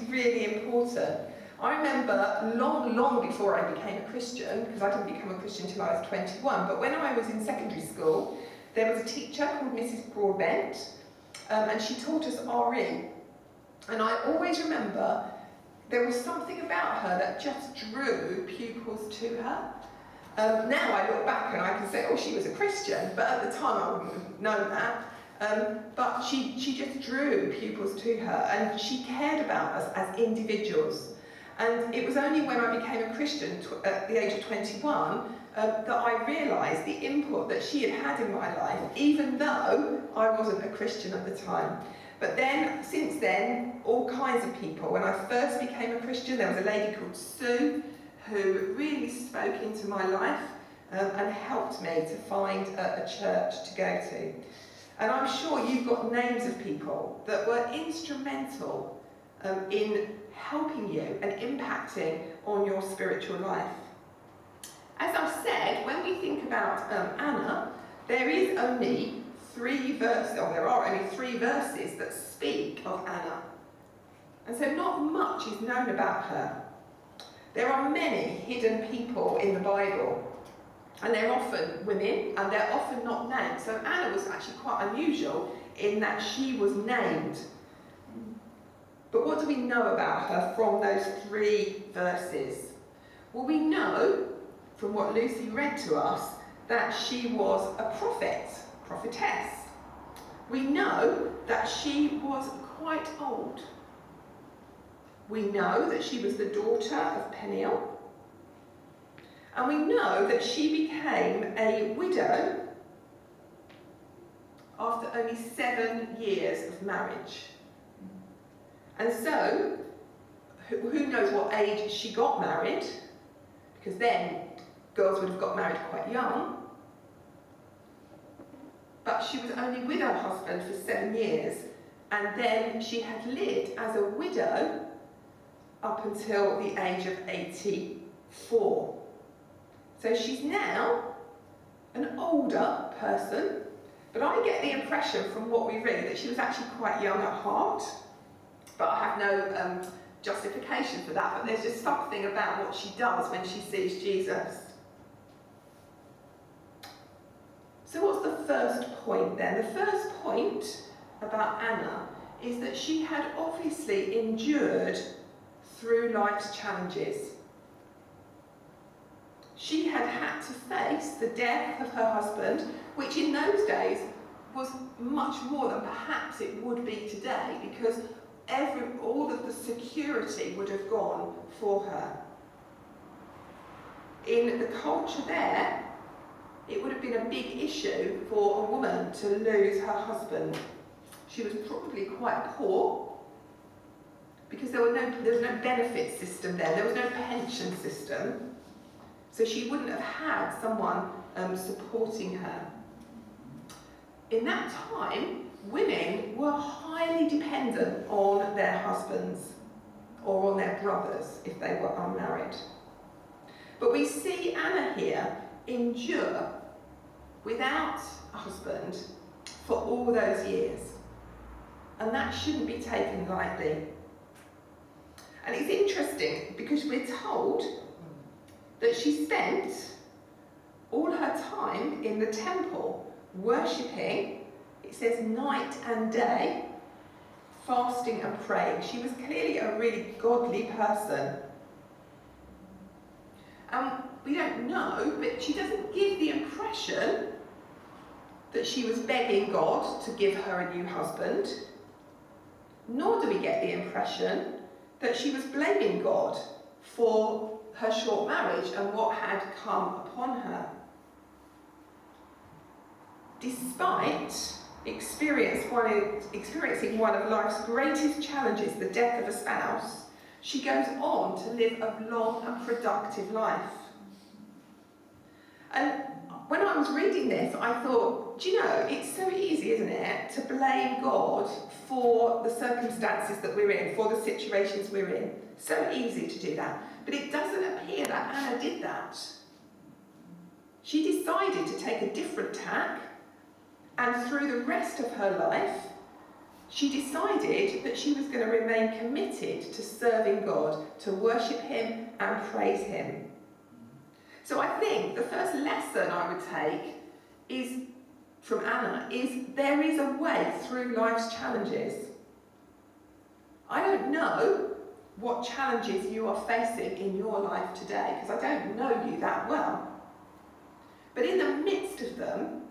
really important. I remember long before I became a Christian, because I didn't become a Christian until I was 21, but when I was in secondary school, there was a teacher called Mrs. Broadbent, and she taught us RE. And I always remember there was something about her that just drew pupils to her. Now I look back and I can say, oh, she was a Christian, but at the time I wouldn't have known that. But she just drew pupils to her, and she cared about us as individuals. And it was only when I became a Christian at the age of 21 that I realised the input that she had had in my life, even though I wasn't a Christian at the time. But then, since then, all kinds of people. When I first became a Christian, there was a lady called Sue who really spoke into my life and helped me to find a church to go to. And I'm sure you've got names of people that were instrumental in helping you and impacting on your spiritual life. As I've said, when we think about Anna, there are only three verses that speak of Anna. And so not much is known about her. There are many hidden people in the Bible, and they're often women, and they're often not named. So Anna was actually quite unusual in that she was named. But what do we know about her from those three verses? Well, we know from what Lucy read to us that she was a prophetess. We know that she was quite old. We know that she was the daughter of Peniel. And we know that she became a widow after only 7 years of marriage. And so, who knows what age she got married, because then girls would have got married quite young. But she was only with her husband for 7 years, and then she had lived as a widow up until the age of 84. So she's now an older person, but I get the impression from what we read that she was actually quite young at heart. But I have no justification for that, but there's just something about what she does when she sees Jesus. So what's the first point then? The first point about Anna is that she had obviously endured through life's challenges. She had had to face the death of her husband, which in those days was much more than perhaps it would be today, because all of the security would have gone for her. In the culture there, it would have been a big issue for a woman to lose her husband. She was probably quite poor, because there was no benefit system there was no pension system, so she wouldn't have had someone supporting her. In that time, women were highly dependent on their husbands or on their brothers if they were unmarried. But we see Anna here endure without a husband for all those years, and that shouldn't be taken lightly. And it's interesting because we're told that she spent all her time in the temple worshipping, it says night and day, fasting and praying. She was clearly a really godly person. We don't know, but she doesn't give the impression that she was begging God to give her a new husband, nor do we get the impression that she was blaming God for her short marriage and what had come upon her. Despite experiencing one of life's greatest challenges, the death of a spouse, she goes on to live a long and productive life. And when I was reading this, I thought, do you know, it's so easy, isn't it, to blame God for the circumstances that we're in, for the situations we're in. So easy to do that. But it doesn't appear that Anna did that. She decided to take a different tack, and through the rest of her life, she decided that she was going to remain committed to serving God, to worship him and praise him. So I think the first lesson I would take is from Anna is there is a way through life's challenges. I don't know what challenges you are facing in your life today, because I don't know you that well. But in the midst of them,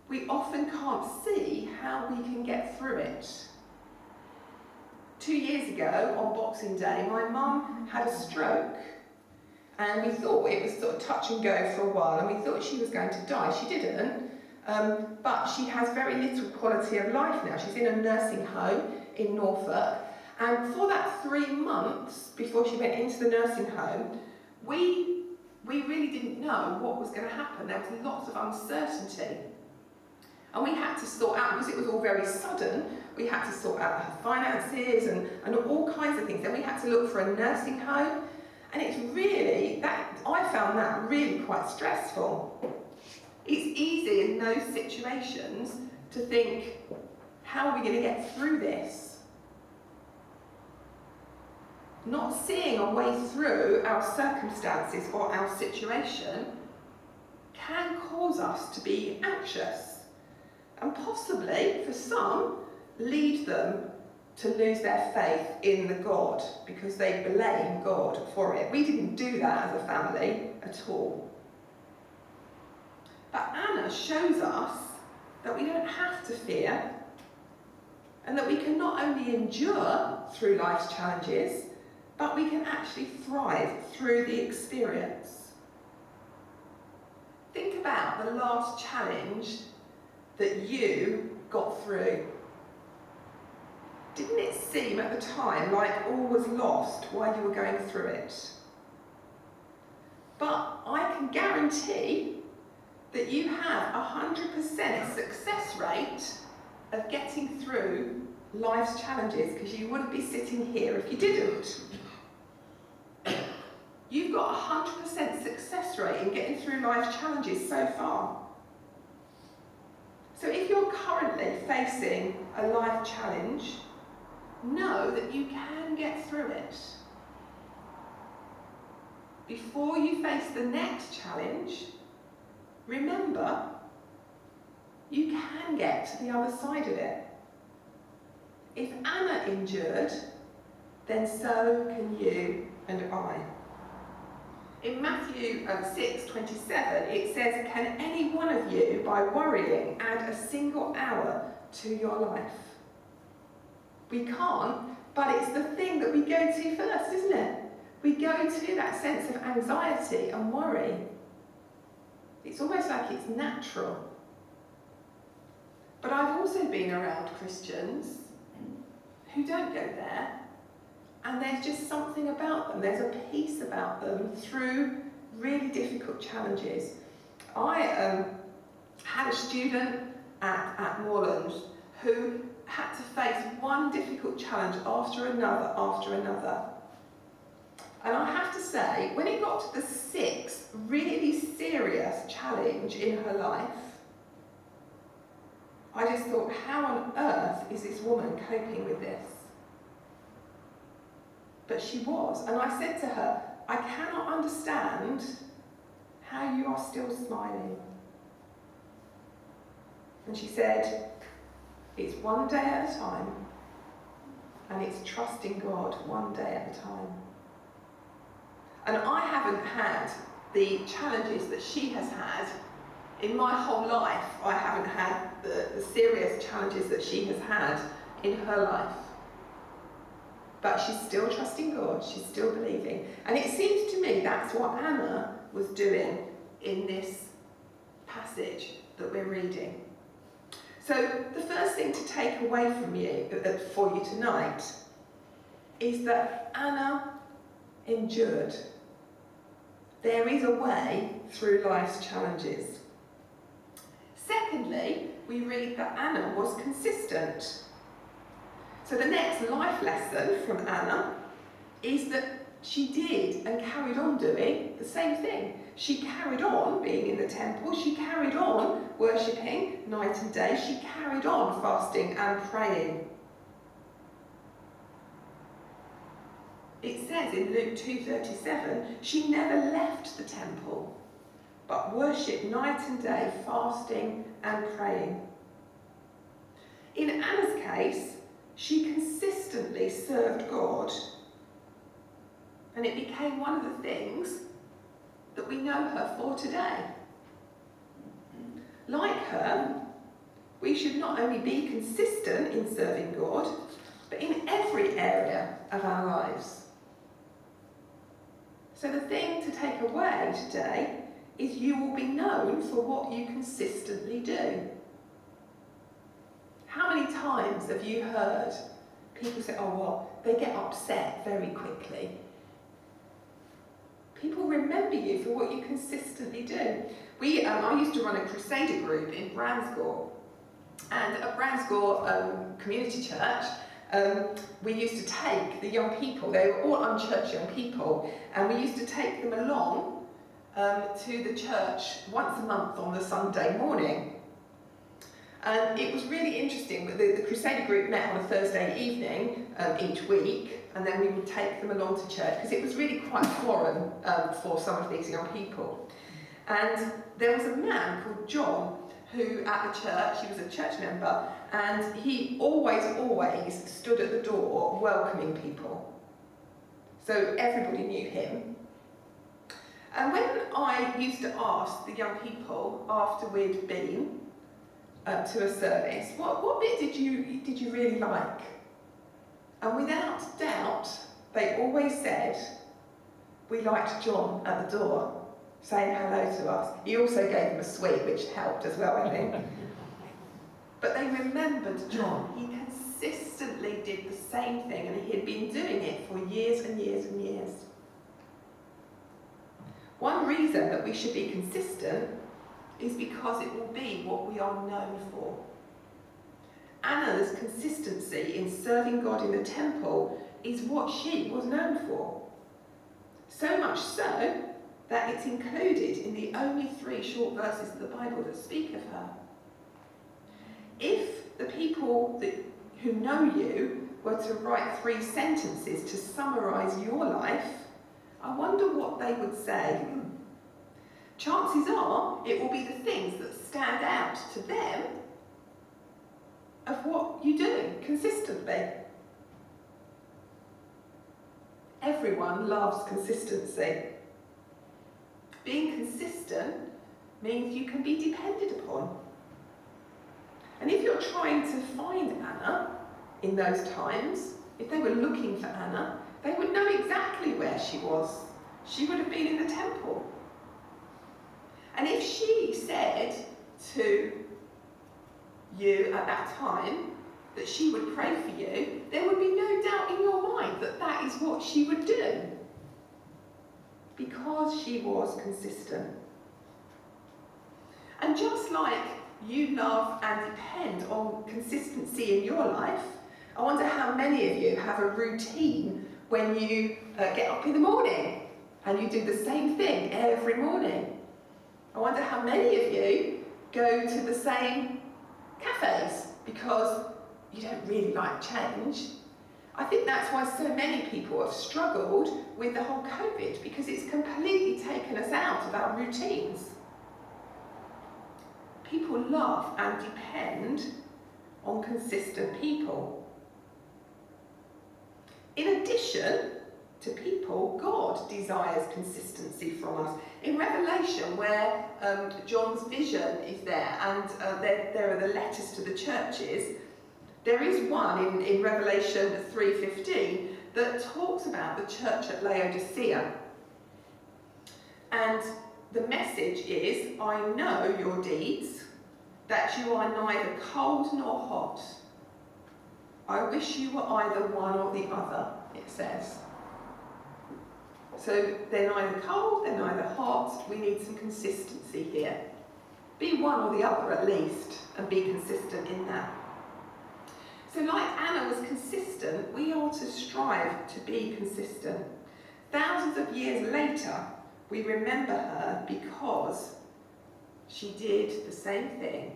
we often can't see how we can get through it. 2 years ago, on Boxing Day, my mum had a stroke. And we thought it was sort of touch and go for a while, and we thought she was going to die. She didn't, but she has very little quality of life now. She's in a nursing home in Norfolk, and for that 3 months before she went into the nursing home, we really didn't know what was going to happen. There was lots of uncertainty. And we had to sort out, because it was all very sudden, we had to sort out her finances and all kinds of things. Then we had to look for a nursing home. And it's really, I found that really quite stressful. It's easy in those situations to think, how are we going to get through this? Not seeing a way through our circumstances or our situation can cause us to be anxious, and possibly, for some, lead them to lose their faith in the God, because they blame God for it. We didn't do that as a family at all. But Anna shows us that we don't have to fear, and that we can not only endure through life's challenges, but we can actually thrive through the experience. Think about the last challenge that you got through. Didn't it seem at the time like all was lost while you were going through it? But I can guarantee that you have 100% success rate of getting through life's challenges, because you wouldn't be sitting here if you didn't. You've got 100% success rate in getting through life's challenges so far. So if you're currently facing a life challenge, know that you can get through it. Before you face the next challenge, remember, you can get to the other side of it. If Anna endured, then so can you and I. In Matthew 6:27, it says, "Can any one of you, by worrying, add a single hour to your life?" We can't, but it's the thing that we go to first, isn't it? We go to that sense of anxiety and worry. It's almost like it's natural. But I've also been around Christians who don't go there, and there's just something about them. There's a peace about them through really difficult challenges. I had a student at Moorland who had to face one difficult challenge after another. And I have to say, when it got to the 6th really serious challenge in her life, I just thought, how on earth is this woman coping with this? But she was, and I said to her, I cannot understand how you are still smiling. And she said, it's one day at a time, and it's trusting God one day at a time. And I haven't had the challenges that she has had in my whole life. I haven't had the serious challenges that she has had in her life. But she's still trusting God, she's still believing. And it seems to me that's what Anna was doing in this passage that we're reading. So the first thing to take away from you, for you tonight, is that Anna endured. There is a way through life's challenges. Secondly, we read that Anna was consistent. So the next life lesson from Anna is that she did and carried on doing the same thing. she carried on being in the temple, she carried on worshipping night and day, she carried on fasting and praying. It says in Luke 2:37, she never left the temple, but worshipped night and day, fasting and praying. In Anna's case, she consistently served God, and it became one of the things that we know her for today. Like her, we should not only be consistent in serving God, but in every area of our lives. So the thing to take away today is you will be known for what you consistently do. How many times have you heard people say, oh, well, they get upset very quickly? People remember you for what you consistently do. I used to run a Crusader group in Bransgore, and at Bransgore Community Church, we used to take the young people, they were all unchurched young people, and we used to take them along to the church once a month on the Sunday morning. And it was really interesting. The Crusader group met on a Thursday evening each week, and then we would take them along to church, because it was really quite foreign for some of these young people. And there was a man called John, who at the church, he was a church member, and he always stood at the door welcoming people. So everybody knew him. And when I used to ask the young people after we'd been to a service, what bit did you really like? And without doubt, they always said, we liked John at the door, saying hello to us. He also gave them a sweet, which helped as well, I think. But they remembered John. He consistently did the same thing, and he had been doing it for years and years and years. One reason that we should be consistent is because it will be what we are known for. Anna's consistency in serving God in the temple is what she was known for. So much so that it's included in the only 3 short verses of the Bible that speak of her. If the people who know you were to write 3 sentences to summarise your life, I wonder what they would say. Chances are it will be the things that stand out to them of what you do consistently. Everyone loves consistency. Being consistent means you can be depended upon. And if you're trying to find Anna in those times, if they were looking for Anna, they would know exactly where she was. She would have been in the temple. And if she said to you at that time that she would pray for you, there would be no doubt in your mind that that is what she would do, because she was consistent. And just like you love and depend on consistency in your life, I wonder how many of you have a routine when you get up in the morning and you do the same thing every morning. I wonder how many of you go to the same cafes because you don't really like change. I think that's why so many people have struggled with the whole COVID, because it's completely taken us out of our routines. People love and depend on consistent people. In addition to people, God desires consistency from us. In Revelation, where John's vision is there, and there are the letters to the churches, there is one in Revelation 3:15 that talks about the church at Laodicea. And the message is, I know your deeds, that you are neither cold nor hot. I wish you were either one or the other, it says. So they're neither cold, they're neither hot. We need some consistency here. Be one or the other at least, and be consistent in that. So like Anna was consistent, we are to strive to be consistent. Thousands of years later, we remember her because she did the same thing.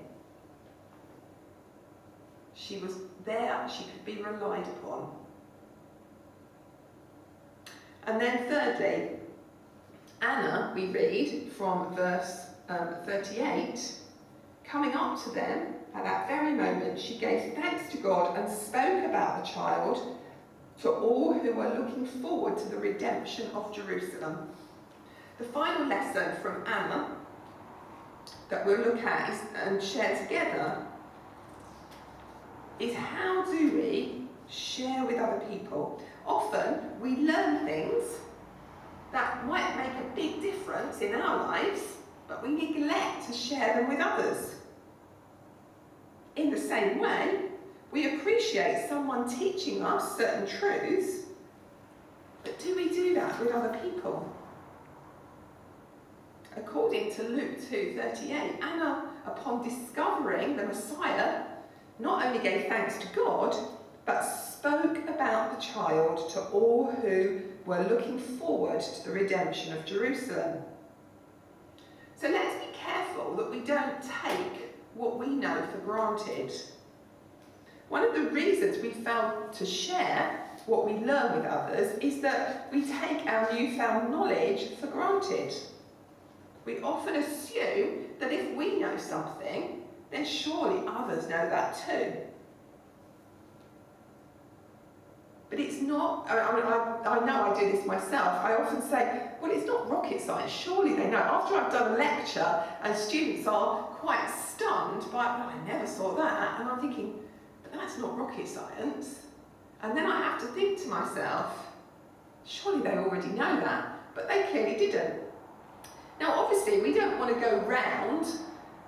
She was there, she could be relied upon. And then thirdly, Anna, we read from verse 38, coming up to them at that very moment, she gave thanks to God and spoke about the child to all who were looking forward to the redemption of Jerusalem. The final lesson from Anna that we'll look at and share together is, how do we share with other people? Often we learn things that might make a big difference in our lives, but we neglect to share them with others. In the same way, we appreciate someone teaching us certain truths, but do we do that with other people? According to Luke 2:38, Anna, upon discovering the Messiah, not only gave thanks to God, but spoke about the child to all who were looking forward to the redemption of Jerusalem. So let's be careful that we don't take what we know for granted. One of the reasons we fail to share what we learn with others is that we take our newfound knowledge for granted. We often assume that if we know something, then surely others know that too. But it's not, I know I do this myself. I often say, well, it's not rocket science, surely they know. After I've done a lecture and students are quite stunned by, well, I never saw that, and I'm thinking, but that's not rocket science. And then I have to think to myself, surely they already know that, but they clearly didn't. Now, obviously, we don't want to go round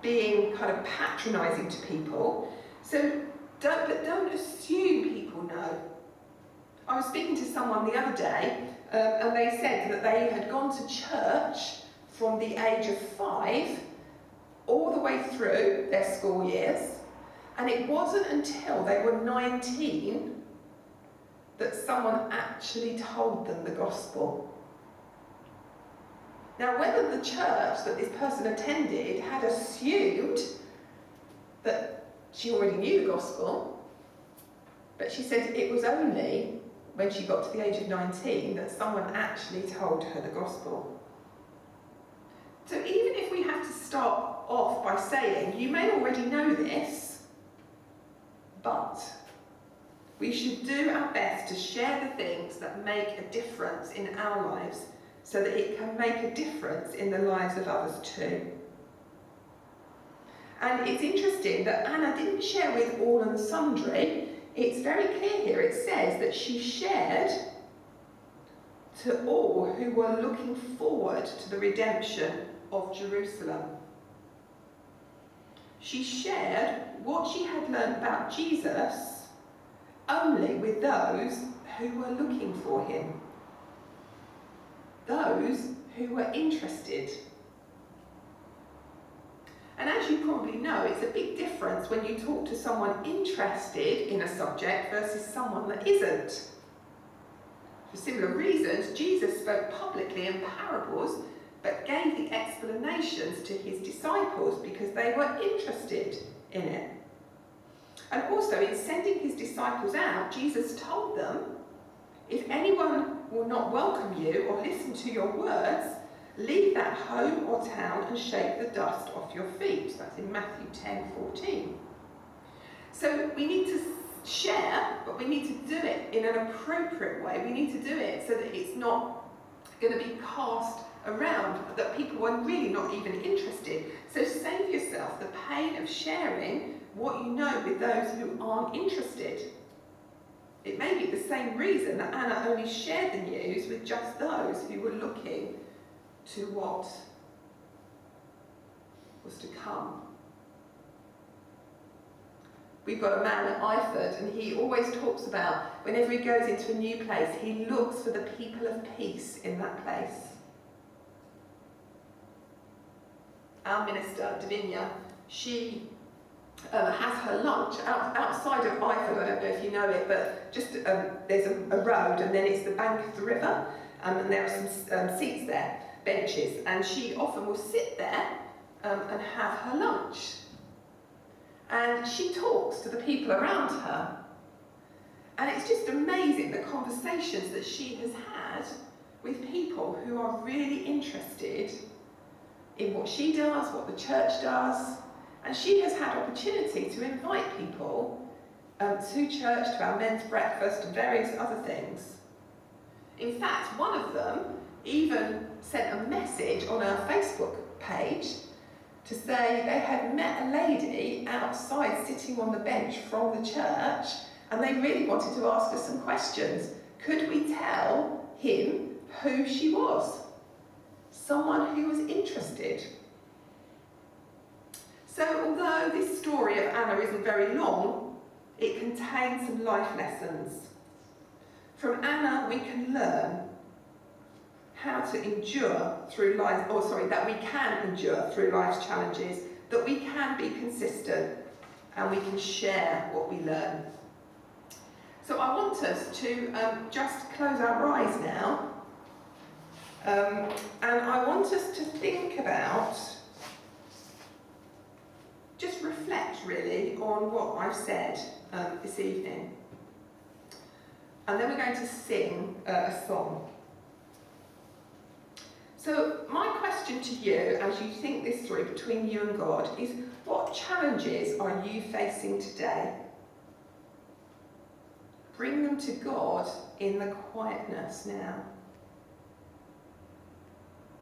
being kind of patronising to people, so don't assume people know. I was speaking to someone the other day, and they said that they had gone to church from the age of 5 all the way through their school years, and it wasn't until they were 19 that someone actually told them the gospel. Now, whether the church that this person attended had assumed that she already knew the gospel, but she said it was only when she got to the age of 19 that someone actually told her the gospel. So even if we have to start off by saying, you may already know this, but we should do our best to share the things that make a difference in our lives, so that it can make a difference in the lives of others too. And it's interesting that Anna didn't share with all and sundry. It's very clear here. It says that she shared to all who were looking forward to the redemption of Jerusalem. She shared what she had learned about Jesus only with those who were looking for him. Those who were interested. And as you probably know, it's a big difference when you talk to someone interested in a subject versus someone that isn't. For similar reasons, Jesus spoke publicly in parables, but gave the explanations to his disciples because they were interested in it. And also, in sending his disciples out, Jesus told them, if anyone will not welcome you or listen to your words, leave that home or town and shake the dust off your feet. That's in Matthew 10:14. So we need to share, but we need to do it in an appropriate way. We need to do it so that it's not going to be cast around, that people are really not even interested. So save yourself the pain of sharing what you know with those who aren't interested. It may be the same reason that Anna only shared the news with just those who were looking to what was to come. We've got a man at Iford, and he always talks about whenever he goes into a new place, he looks for the people of peace in that place. Our minister, Davinia, she has her lunch outside of Iford. I don't know if you know it, but just there's a road, and then it's the bank of the river, and there are some seats there. benches, and she often will sit there and have her lunch. And she talks to the people around her. And it's just amazing the conversations that she has had with people who are really interested in what she does, what the church does. And she has had opportunity to invite people to church, to our men's breakfast and various other things. In fact, one of them even sent a message on our Facebook page to say they had met a lady outside sitting on the bench from the church, and they really wanted to ask her some questions. Could we tell him who she was? Someone who was interested. So although this story of Anna isn't very long, it contains some life lessons. From Anna we can learn how to endure through life, that we can endure through life's challenges, that we can be consistent, and we can share what we learn. So I want us to just close our eyes now, and I want us to think about, just reflect really on what I've said this evening. And then we're going to sing a song. So my question to you, as you think this through between you and God, is what challenges are you facing today? Bring them to God in the quietness now.